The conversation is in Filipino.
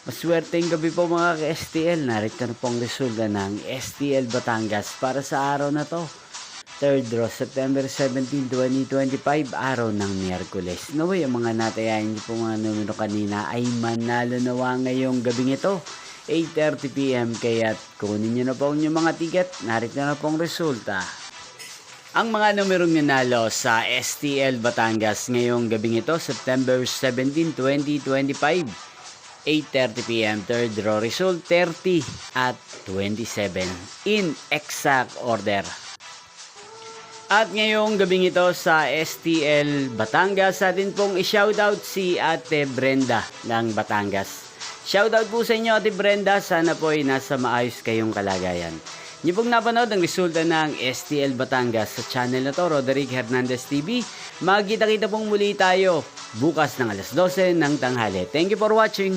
Maswerteng gabi po mga ka-STL. Narito na pong resulta ng STL Batangas para sa araw na to. Third draw, September 17, 2025, araw ng Miyerkules. Naway, ang mga natayain niyo po mga numero kanina ay manalo nawa ngayong gabing ito. 8:30 PM, kaya't kunin niyo na po ang inyong mga ticket. Narito na pong resulta. Ang mga numerong nanalo sa STL Batangas ngayong gabing ito, September 17, 2025. 8:30 PM, third draw result 30 at 27 in exact order. At ngayong gabing ito sa STL Batangas, atin pong i-shoutout si Ate Brenda ng Batangas. Shoutout po sa inyo, Ate Brenda, sana po ay nasa maayos kayong kalagayan. Niyo pong napanood ang resulta ng STL Batangas sa channel na to, Roderick Hernandez TV. Magkita-kita pong muli tayo bukas ng alas 12 ng tanghali. Thank you for watching.